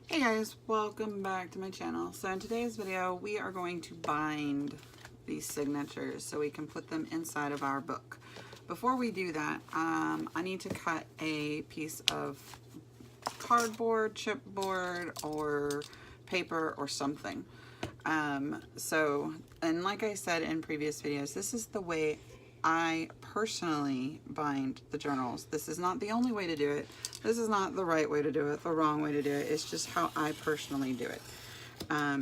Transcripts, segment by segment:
Hey guys, welcome back to my channel. So in today's video we are going to bind these signatures so we can put them inside of our book. Before we do that, I need to cut a piece of cardboard, chipboard, or paper or something. And like I said in previous videos, this is the way I personally bind the journals. This is not the only way to do it. This is not the right way to do it, the wrong way to do it. It's just how I personally do it.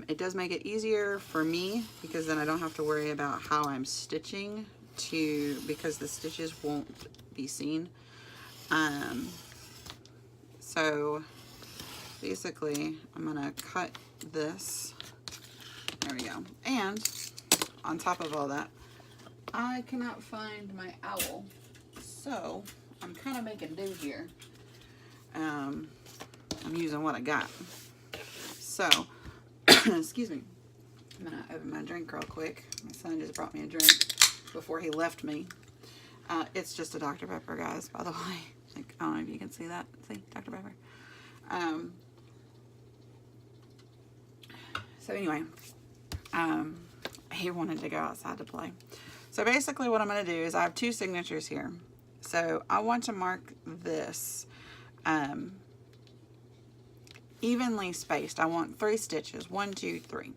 It does make it easier for me because then I don't have to worry about how I'm stitching because the stitches won't be seen. So basically I'm gonna cut this. There we go. And on top of all that, I cannot find my owl, so I'm kind of making do here. I'm using what I got. So, excuse me. I'm gonna open my drink real quick. My son just brought me a drink before he left me. It's just a Dr. Pepper, guys, by the way. Like, I don't know if you can see that. See, Dr. Pepper. So anyway, he wanted to go outside to play. So basically what I'm going to do is I have two signatures here. So I want to mark this evenly spaced. I want 3 stitches, 1, 2, 3.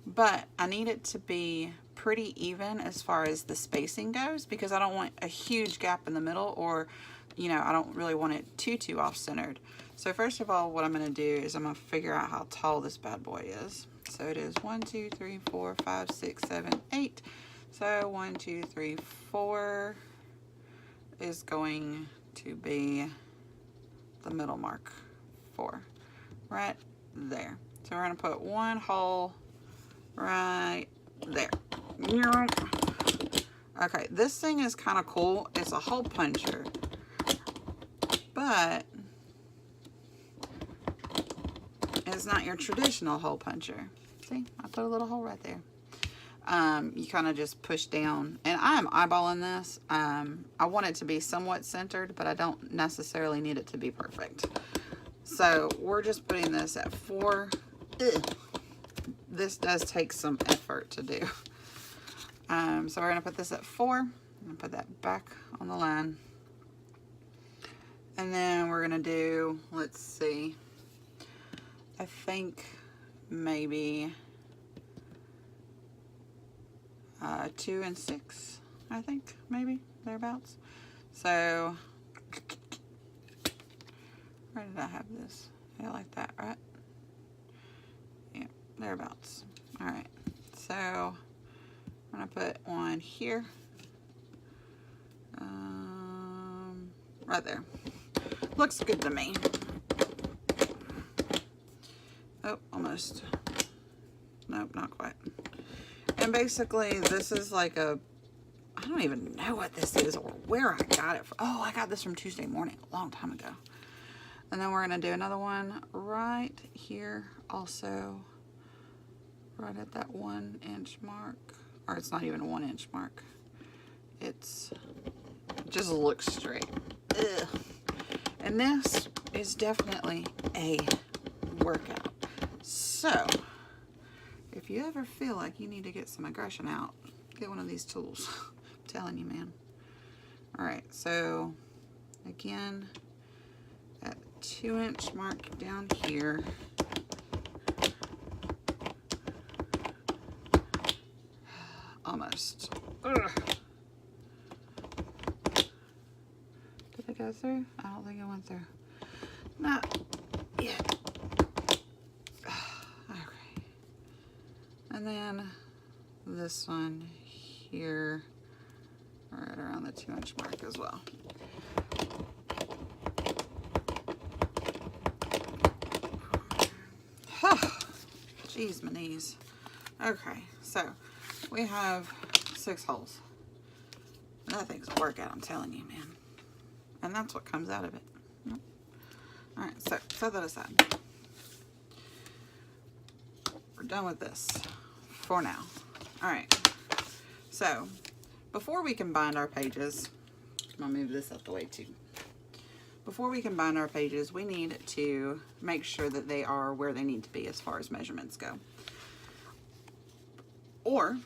But I need it to be pretty even as far as the spacing goes because I don't want a huge gap in the middle, or, you know, I don't really want it too off-centered. So first of all, what I'm going to do is I'm going to figure out how tall this bad boy is. So it is 1, 2, 3, 4, 5, 6, 7, 8. So 1, 2, 3, 4 is going to be the middle mark, 4, right there. So we're going to put one hole right there. Okay, this thing is kind of cool. It's a hole puncher, but it's not your traditional hole puncher. See, I put a little hole right there. You kind of just push down, and I'm eyeballing this. I want it to be somewhat centered, but I don't necessarily need it to be perfect. So we're just putting this at 4. Ugh. This does take some effort to do. So we're gonna put this at 4. I'm gonna put that back on the line. And then we're gonna do, let's see, I think maybe 2 and 6, I think, maybe, thereabouts. So, where did I have this? Yeah, like that, right? Yeah, thereabouts. Alright, so I'm gonna put one here. Right there. Looks good to me. Oh, almost. Nope, not quite. And basically, this is like I don't even know what this is or where I got it from. Oh, I got this from Tuesday morning, a long time ago. And then we're going to do another one right here, also right at that 1 inch mark. Or it's not even a 1 inch mark. It just looks straight. Ugh. And this is definitely a workout. So, if you ever feel like you need to get some aggression out, get one of these tools. I'm telling you, man. Alright, so again, that 2 inch mark down here. Almost. Ugh. Did it go through? I don't think it went through. Not yet. And then this one here, right around the 2 inch mark as well. Jeez, my knees. Okay, so we have 6 holes. That thing's a workout, I'm telling you, man. And that's what comes out of it. Alright, so set that aside. We're done with this for now. Alright, so before we can bind our pages, I'm gonna move this out the way too. before we can bind our pages, we need to make sure that they are where they need to be as far as measurements go. Or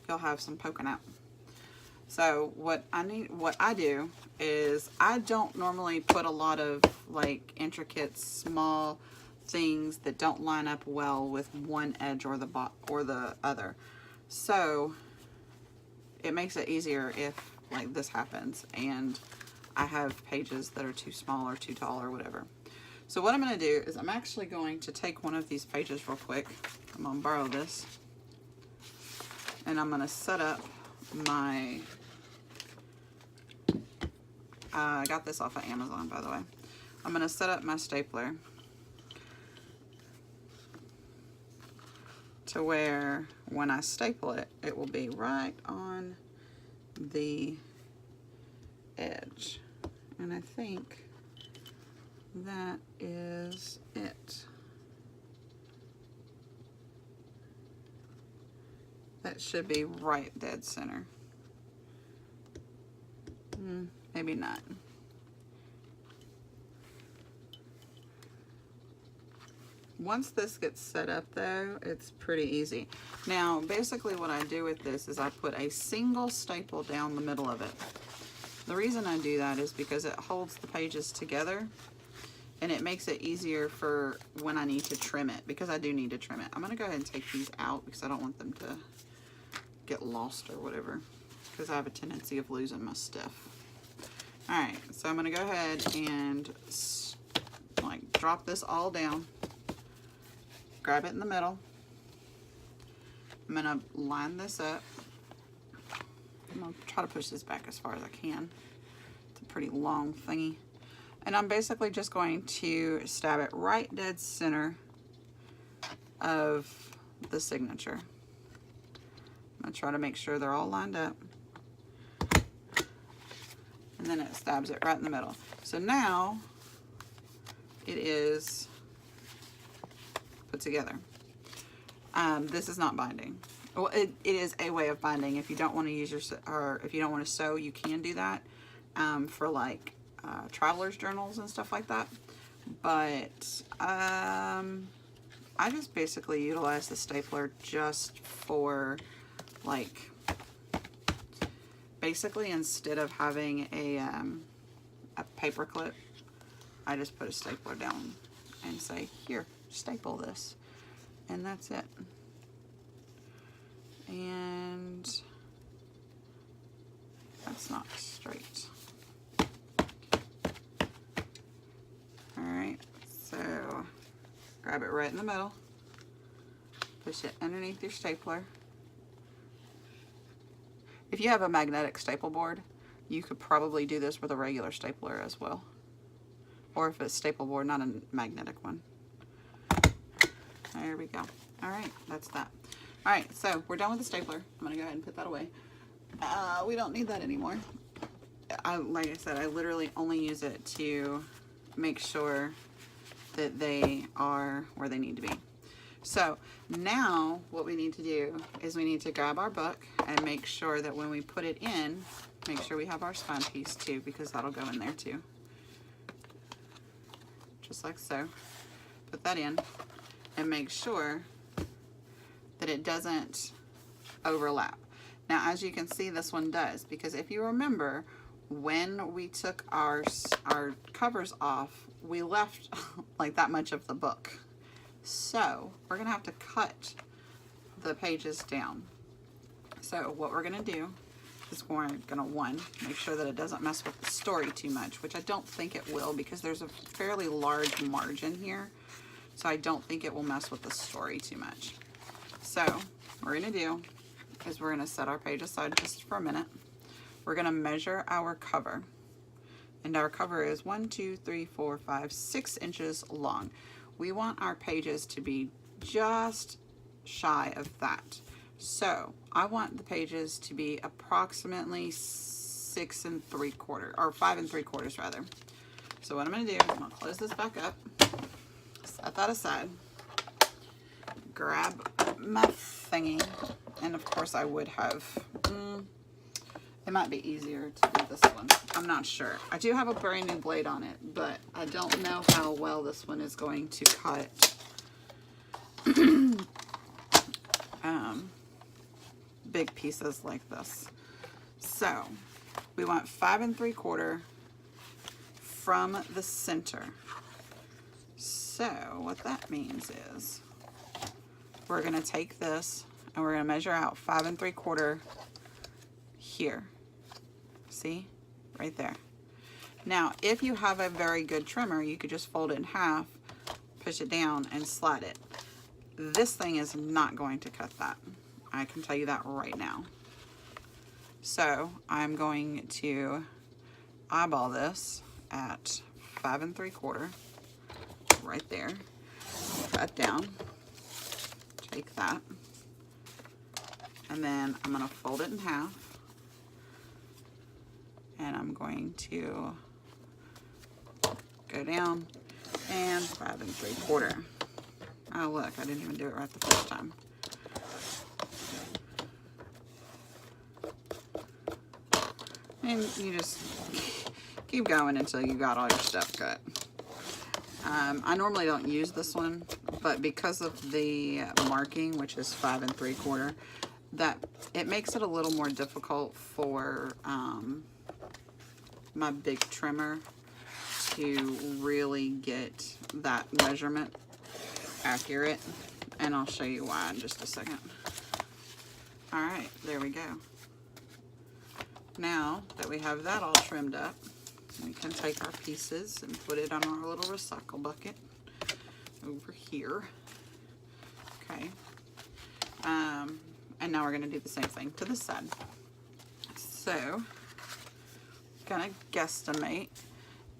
you'll have some poking out. So what I do is I don't normally put a lot of like intricate small things that don't line up well with one edge or the other. So it makes it easier if like this happens and I have pages that are too small or too tall or whatever. So what I'm going to do is I'm actually going to take one of these pages real quick. I'm going to borrow this. And I'm going to set up my... I got this off of Amazon, by the way. I'm going to set up my stapler to where when I staple it, it will be right on the edge. And I think that is it. That should be right dead center. Maybe not. Once this gets set up though, it's pretty easy. Now, basically what I do with this is I put a single staple down the middle of it. The reason I do that is because it holds the pages together and it makes it easier for when I need to trim it, because I do need to trim it. I'm gonna go ahead and take these out because I don't want them to get lost or whatever, because I have a tendency of losing my stuff. All right, so I'm gonna go ahead and like drop this all down, grab it in the middle. I'm gonna line this up. I'm gonna try to push this back as far as I can. It's a pretty long thingy. And I'm basically just going to stab it right dead center of the signature. I'm gonna try to make sure they're all lined up. And then it stabs it right in the middle. So now it is put together. This is not binding. Well, it is a way of binding. If you don't want to use if you don't want to sew, you can do that for like traveler's journals and stuff like that. But I just basically utilize the stapler just for like, basically instead of having a paper clip, I just put a stapler down and say, here, staple this. And that's it. And that's not straight. Alright, so grab it right in the middle, push it underneath your stapler. If you have a magnetic staple board, you could probably do this with a regular stapler as well. Or if it's staple board, not a magnetic one. There we go. All right, that's that. All right, so we're done with the stapler. I'm gonna go ahead and put that away. We don't need that anymore. Like I said, I literally only use it to make sure that they are where they need to be. So now what we need to do is we need to grab our book and make sure that when we put it in, make sure we have our spine piece too, because that'll go in there too. Just like so. Put that in and make sure that it doesn't overlap. Now, as you can see, this one does, because if you remember, when we took our covers off, we left like that much of the book. So we're gonna have to cut the pages down. So what we're gonna do is we're gonna, one, make sure that it doesn't mess with the story too much, which I don't think it will, because there's a fairly large margin here. So I don't think it will mess with the story too much. So what we're gonna do is we're gonna set our page aside just for a minute. We're gonna measure our cover. And our cover is 1, 2, 3, 4, 5, 6 inches long. We want our pages to be just shy of that. So I want the pages to be approximately 6 3/4, or 5 3/4 rather. So what I'm gonna do is I'm gonna close this back up, set that aside, grab my thingy, and of course I would have It might be easier to do this one. I'm not sure. I do have a brand new blade on it, but I don't know how well this one is going to cut big pieces like this. So we want 5 3/4 from the center. So what that means is we're going to take this and we're going to measure out 5 3/4 here. See? Right there. Now, if you have a very good trimmer, you could just fold it in half, push it down, and slide it. This thing is not going to cut that. I can tell you that right now. So I'm going to eyeball this at 5 3/4 right there. Cut down. Take that. And then I'm going to fold it in half. And I'm going to go down and 5 3/4. Oh look, I didn't even do it right the first time. And you just keep going until you got all your stuff cut. I normally don't use this one, but because of the marking, which is 5 3/4, that it makes it a little more difficult for my big trimmer to really get that measurement accurate, and I'll show you why in just a second. All right, there we go. Now that we have that all trimmed up, we can take our pieces and put it on our little recycle bucket over here. Okay. And now we're going to do the same thing to this side. So, going to guesstimate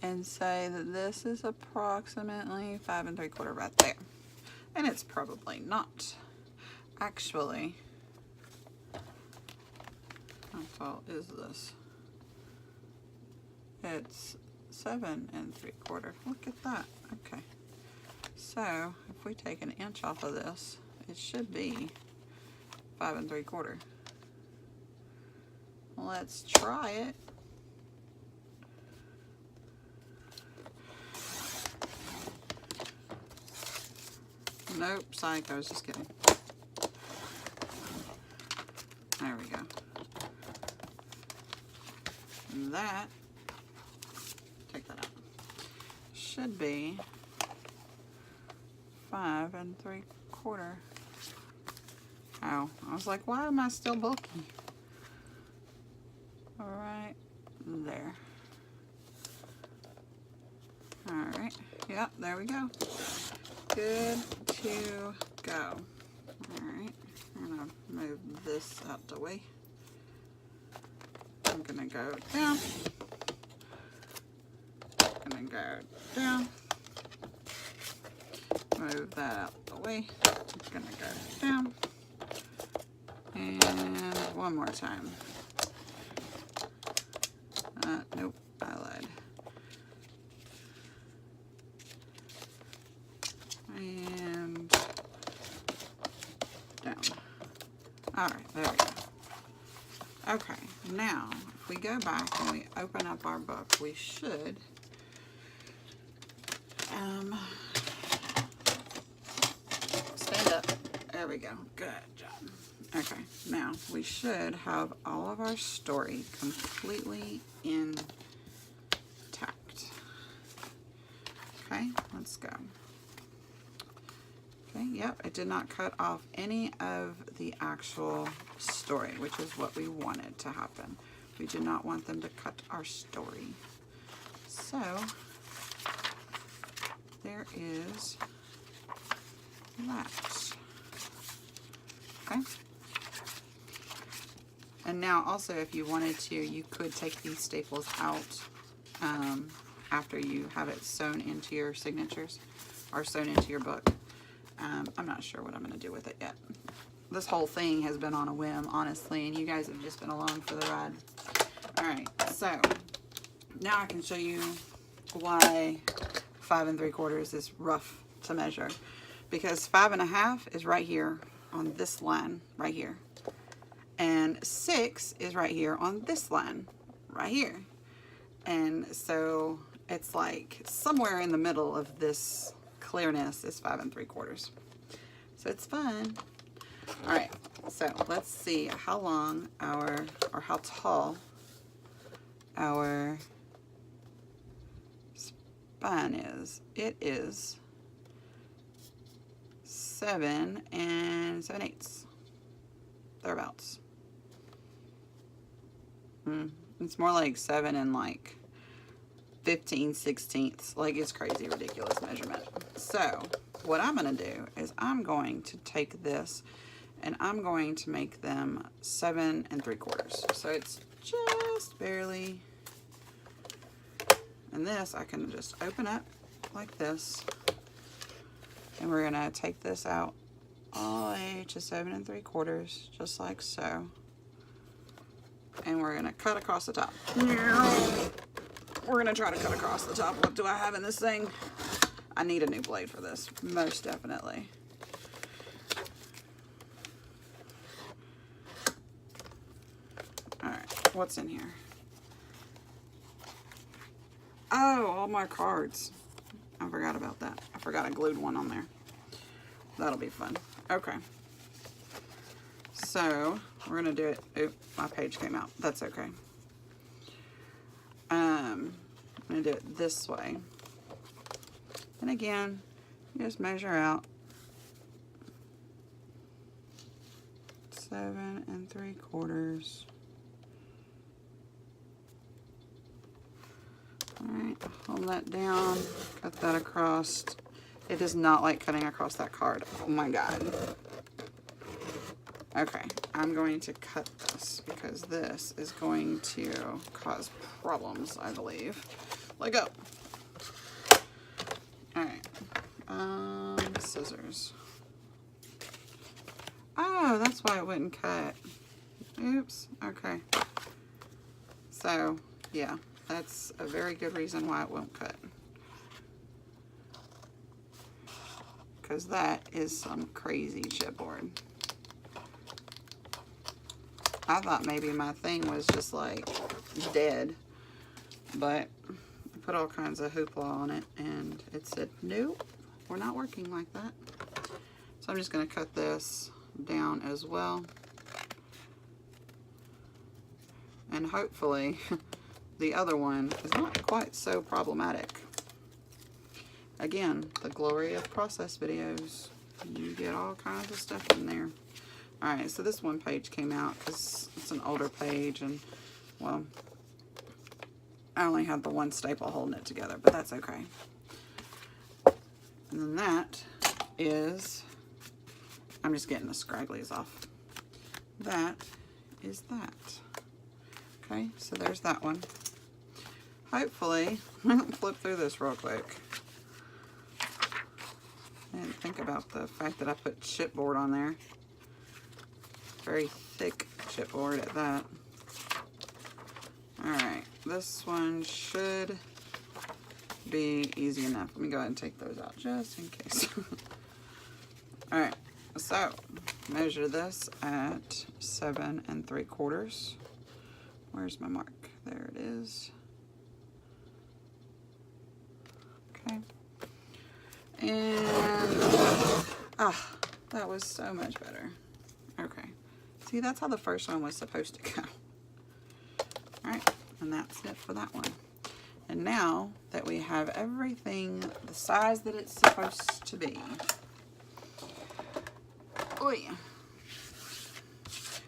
and say that this is approximately 5 3/4 right there. And it's probably not. Actually, how tall is this? It's 7 3/4. Look at that. Okay. So if we take an inch off of this, it should be 5 3/4. Let's try it. Nope, psych, I was just kidding. There we go. And that, take that out, should be 5 3/4. Oh, I was like, why am I still bulky? Right there. Alright, yep, there we go. Good to go. Alright, I'm going to move this out the way. I'm going to go down. I'm going to go down. Move that out the way. I'm going to go down. And one more time. Nope, I lied. And down. Alright, there we go. Okay, now if we go back and we open up our book, we should stand up. There we go. Good job. Okay, now we should have all of our story completely intact. Okay, let's go. Okay, yep, it did not cut off any of the actual story, which is what we wanted to happen. We did not want them to cut our story. So, there is that. Okay. And now also, if you wanted to, you could take these staples out after you have it sewn into your signatures or sewn into your book. I'm not sure what I'm going to do with it yet. This whole thing has been on a whim, honestly, and you guys have just been along for the ride. Alright, so now I can show you why 5 3/4 is rough to measure. Because 5 1/2 is right here on this line, right here. And 6 is right here on this line, right here. And so it's like somewhere in the middle of this clearness is 5 3/4. So it's fun. All right, so let's see how long our, or how tall our spine is. It is 7 7/8, thereabouts. It's more like 7 and like 15/16. Like, it's crazy, ridiculous measurement. So what I'm going to do is I'm going to take this and I'm going to make them 7 3/4. So it's just barely, and this I can just open up like this, and we're going to take this out all the way to 7 3/4, just like so. And we're going to cut across the top. We're going to try to cut across the top. What do I have in this thing? I need a new blade for this, most definitely. Alright, what's in here? Oh, all my cards. I forgot about that. I forgot I glued one on there. That'll be fun. Okay. So, we're going to do it. Oop, my page came out. That's okay. I'm going to do it this way. And again, you just measure out 7 3/4. Alright, hold that down, cut that across. It is not like cutting across that card. Oh my god. Okay, I'm going to cut this because this is going to cause problems, I believe. Let go. Alright, scissors. Oh, that's why it wouldn't cut. Oops, okay. So, yeah, that's a very good reason why it won't cut. Because that is some crazy chipboard. I thought maybe my thing was just like dead, but I put all kinds of hoopla on it and it said, nope, we're not working like that. So I'm just going to cut this down as well. And hopefully the other one is not quite so problematic. Again, the glory of process videos. You get all kinds of stuff in there. Alright, so this one page came out because it's an older page, and, well, I only had the one staple holding it together, but that's okay. And then that is, I'm just getting the scragglies off. That is that. Okay, so there's that one. Hopefully, flip through this real quick. I didn't think about the fact that I put chipboard on there. Very thick chipboard at that. Alright, this one should be easy enough. Let me go ahead and take those out just in case. Alright, so measure this at 7 3/4. Where's my mark? There it is. Okay. And, that was so much better. Okay. See, that's how the first one was supposed to go. Alright, and that's it for that one. And now that we have everything the size that it's supposed to be. Oh yeah.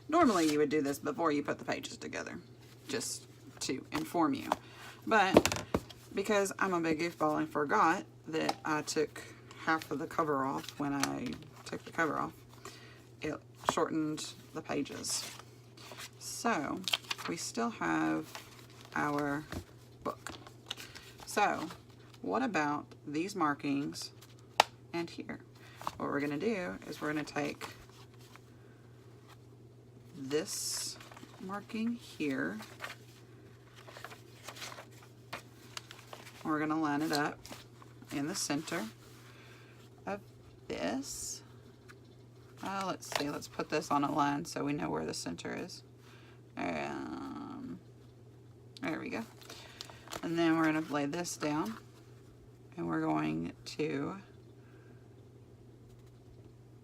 Normally you would do this before you put the pages together, just to inform you. But because I'm a big goofball and forgot that I took half of the cover off when I took the cover off, it shortened the pages. So we still have our book. So what about these markings and here? What we're going to do is we're going to take this marking here. We're going to line it up in the center of this. Let's see, let's put this on a line so we know where the center is. There we go. And then we're going to lay this down, and we're going to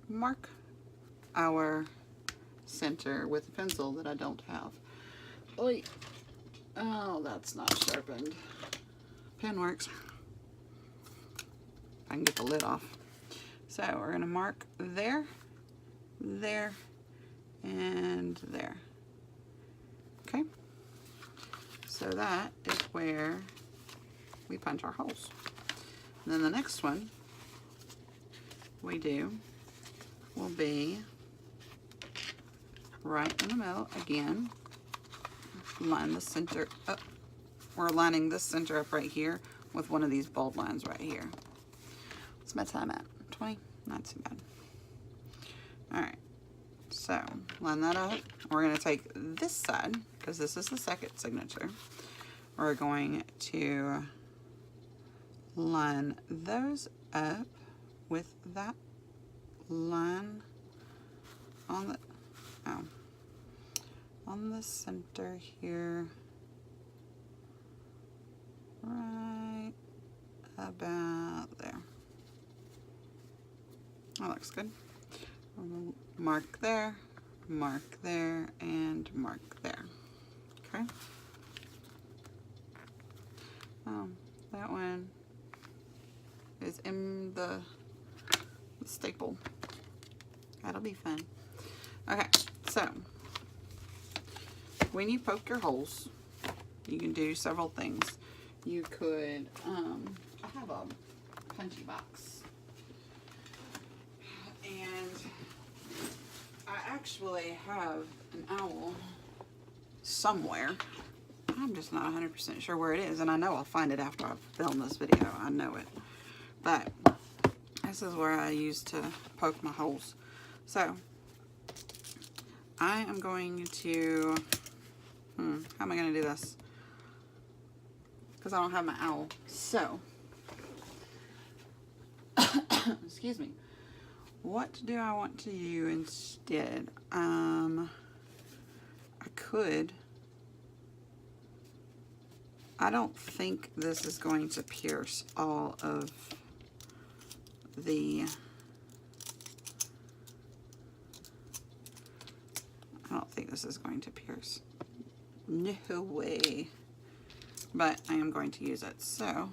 mark our center with a pencil that I don't have. Oy. Oh, that's not sharpened. Pen works. I can get the lid off. So we're going to mark there, there, and there. Okay? So that is where we punch our holes. And then the next one we do will be right in the middle again. Line the center up. We're lining this center up right here with one of these bold lines right here. What's my time at? 20? Not too bad. Alright, so line that up. We're going to take this side, because this is the second signature. We're going to line those up with that line on the on the center here, right about there. That looks good. Mark there, and mark there. Okay. That one is in the staple. That'll be fun. Okay, so when you poke your holes, you can do several things. You could, I have a punchy box, and I actually have an owl somewhere. I'm just not 100% sure where it is, and I know I'll find it after I've filmed this video. I know it. But this is where I used to poke my holes. So I am going to, how am I going to do this? Because I don't have my owl. So, excuse me. What do I want to do instead? I could. I don't think this is going to pierce all of the, I don't think this is going to pierce. No way. But I am going to use it. So,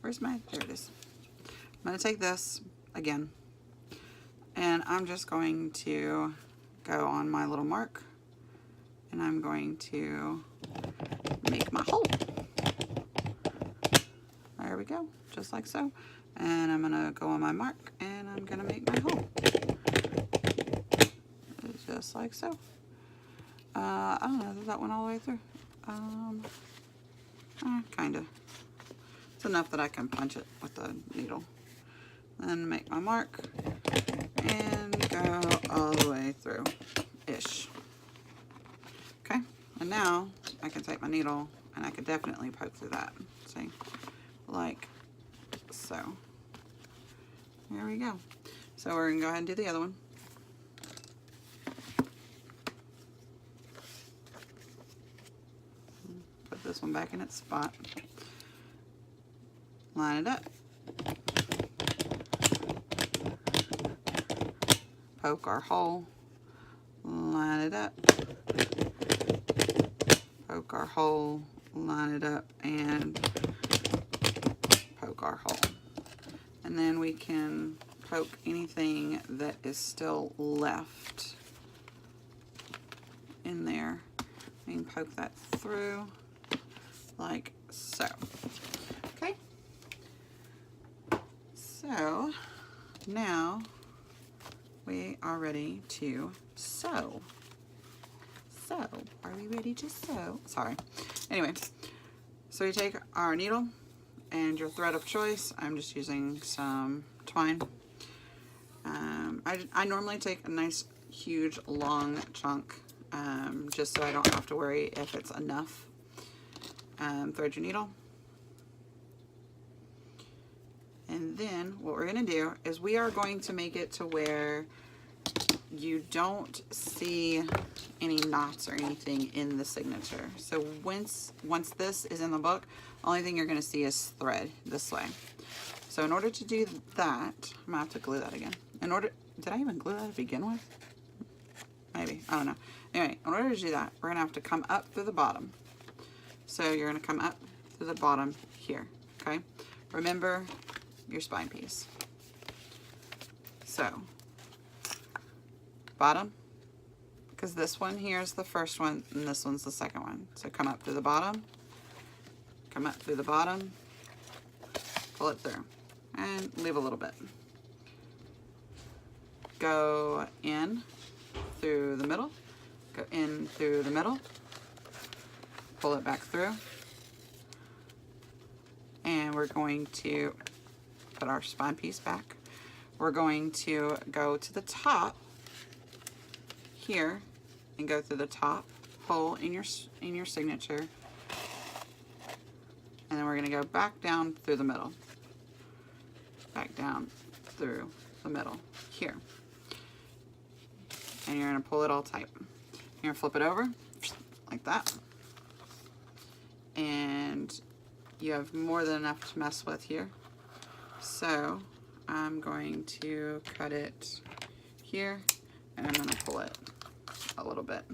where's my, there it is. I'm going to take this again, and I'm just going to go on my little mark, and I'm going to make my hole. There we go, just like so. And I'm gonna go on my mark, and I'm gonna make my hole. Just like so. I don't know, does that one all the way through? Kinda. It's enough that I can punch it with the needle. Then make my mark, and go all the way through, ish. Okay, and now I can take my needle, and I could definitely poke through that. See, like so. There we go. So we're gonna go ahead and do the other one. Put this one back in its spot. Line it up. Poke our hole. Line it up. Poke our hole. Line it up, and poke our hole. And then we can poke anything that is still left in there. We can poke that through like so. Okay. So now we are ready to sew. So, are we ready to sew? Sorry. Anyway, so you take our needle and your thread of choice. I'm just using some twine. I normally take a nice, huge, long chunk, just so I don't have to worry if it's enough. Thread your needle. And then what we're going to do is we are going to make it to where you don't see any knots or anything in the signature. So once this is in the book, only thing you're going to see is thread this way. So in order to do that, I'm going to have to glue that again. Did I even glue that to begin with? Maybe, I don't know. Anyway, in order to do that, we're going to have to come up through the bottom. So you're going to come up through the bottom here, okay? Remember your spine piece. So, bottom, because this one here is the first one and this one's the second one. So come up through the bottom, come up through the bottom, pull it through, and leave a little bit. Go in through the middle, go in through the middle, pull it back through, and we're going to put our spine piece back. We're going to go to the top here and go through the top hole in your signature, and then we're going to go back down through the middle, back down through the middle here, and you're going to pull it all tight. You're going to flip it over like that, and you have more than enough to mess with here. So I'm going to cut it here, and I'm going to pull it a little bit.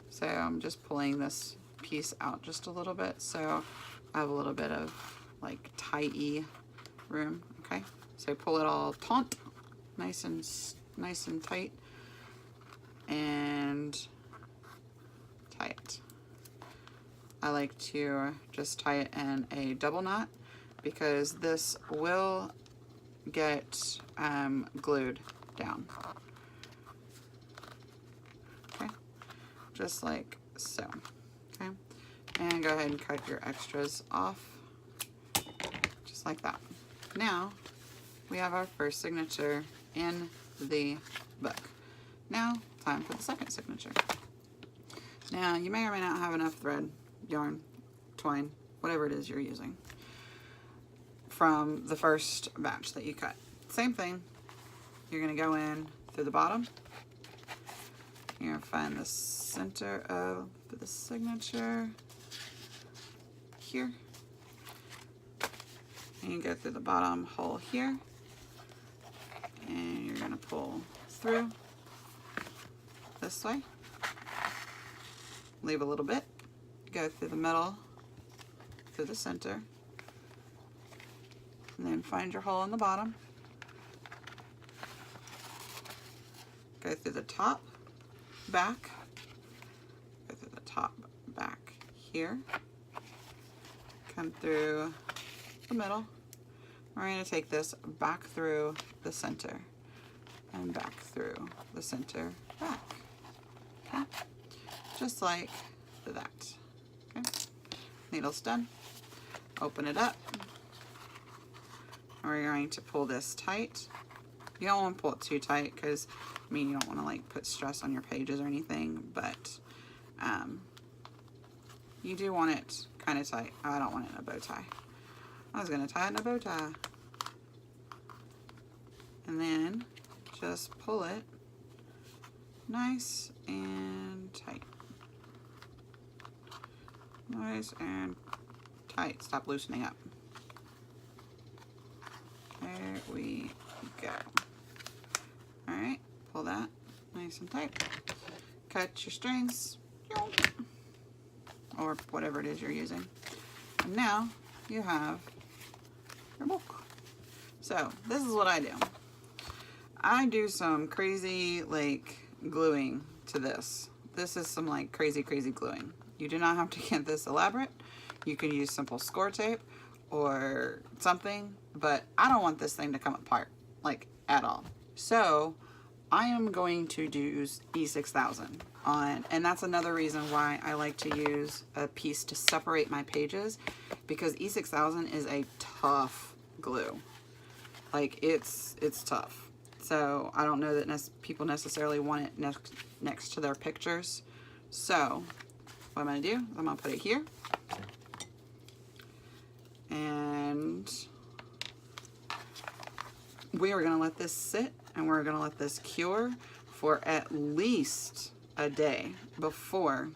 So I'm just pulling this piece out just a little bit, so I have a little bit of like tie-y room. Okay, so pull it all taut, nice and tight, and tie it. I like to just tie it in a double knot because this will get glued down. Okay, just like so. Okay, and go ahead and cut your extras off, just like that. Now we have our first signature in the book. Now, time for the second signature. Now, you may or may not have enough thread, yarn, twine, whatever it is you're using from the first batch that you cut. Same thing. You're going to go in through the bottom. You're going to find the center of the signature here. And you go through the bottom hole here. And you're going to pull through this way. Leave a little bit. Go through the middle, through the center, and then find your hole in the bottom. Go through the top, back, go through the top, back here, come through the middle. We're going to take this back through the center and back through the center, back. Okay, just like that. Okay, needle's done. Open it up. And we're going to pull this tight. You don't want to pull it too tight because, I mean, you don't want to like put stress on your pages or anything, but you do want it kind of tight. I don't want it in a bow tie. I was going to tie it in a bow tie. And then just pull it nice and tight. Nice and tight. Stop loosening up. There we go. Alright, pull that nice and tight. Cut your strings, or whatever it is you're using. And now you have your book. So this is what I do. I do some crazy like gluing to this. This is some like crazy gluing. You do not have to get this elaborate. You can use simple score tape or something, but I don't want this thing to come apart like at all. So I am going to use E6000 on, and that's another reason why I like to use a piece to separate my pages, because E6000 is a tough glue. Like it's tough. So I don't know that people necessarily want it next to their pictures. So what I'm going to do is I'm going to put it here. we are going to let this sit, and we're going to let this cure for at least a day before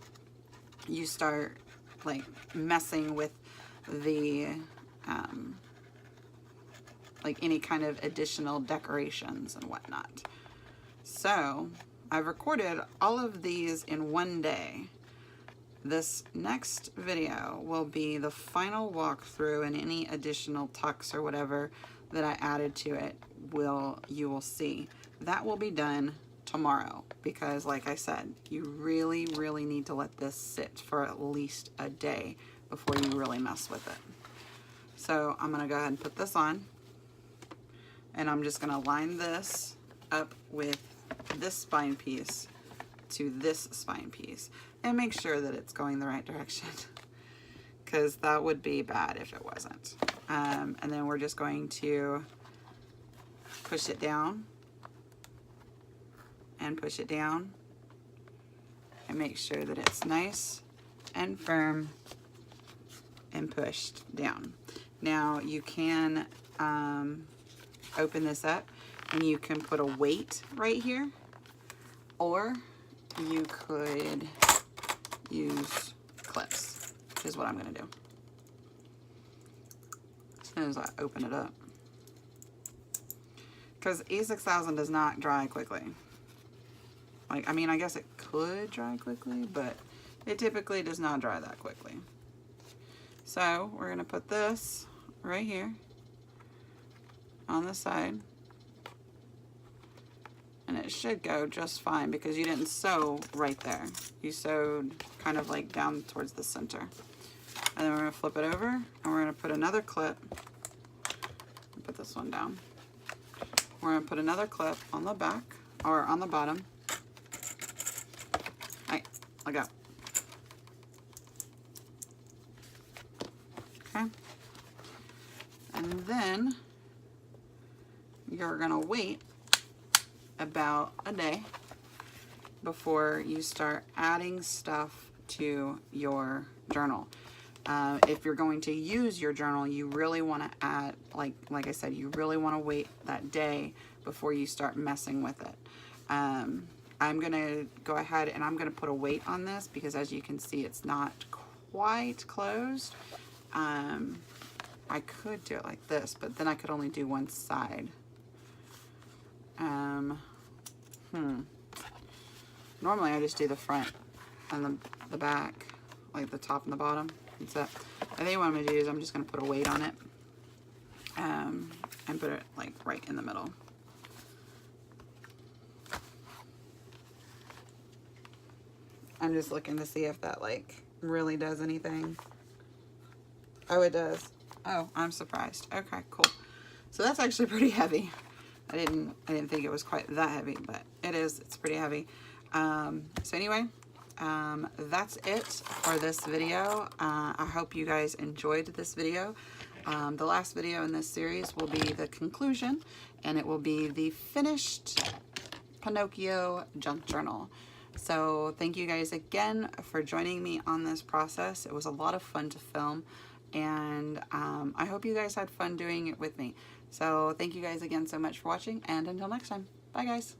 you start like messing with the like any kind of additional decorations and whatnot. So I've recorded all of these in one day. This next video will be the final walkthrough, and any additional tucks or whatever that I added to it you will see. That will be done tomorrow, because like I said, you really need to let this sit for at least a day before you really mess with it. So I'm gonna go ahead and put this on, and I'm just gonna line this up with this spine piece to this spine piece and make sure that it's going the right direction, because that would be bad if it wasn't. And then we're just going to push it down and push it down and make sure that it's nice and firm and pushed down. Now you can open this up and you can put a weight right here, or you could use clips, which is what I'm going to do as soon as I open it up, because E6000 does not dry quickly. Like, I mean, I guess it could dry quickly, but it typically does not dry that quickly. So we're going to put this right here on the side, and it should go just fine because you didn't sew right there. You sewed kind of like down towards the center. And then we're going to flip it over, and we're going to put another clip. Put this one down. We're going to put another clip on the back, or on the bottom. Hey, look out. Okay. And then you're going to wait about a day before you start adding stuff to your journal. If you're going to use your journal, you really want to add, like I said, you really want to wait that day before you start messing with it. I'm going to go ahead and I'm going to put a weight on this, because as you can see, it's not quite closed. I could do it like this, but then I could only do one side. Normally I just do the front and the back, like the top and the bottom. That's it. I think what I'm going to do is I'm just going to put a weight on it, and put it like right in the middle. I'm just looking to see if that like really does anything. Oh, it does. Oh, I'm surprised. Okay, cool. So that's actually pretty heavy. I didn't think it was quite that heavy, but it is. It's pretty heavy. So anyway, that's it for this video. I hope you guys enjoyed this video. The last video in this series will be the conclusion, and it will be the finished Pinocchio junk journal. So thank you guys again for joining me on this process. It was a lot of fun to film, and I hope you guys had fun doing it with me. So thank you guys again so much for watching, and until next time, bye guys.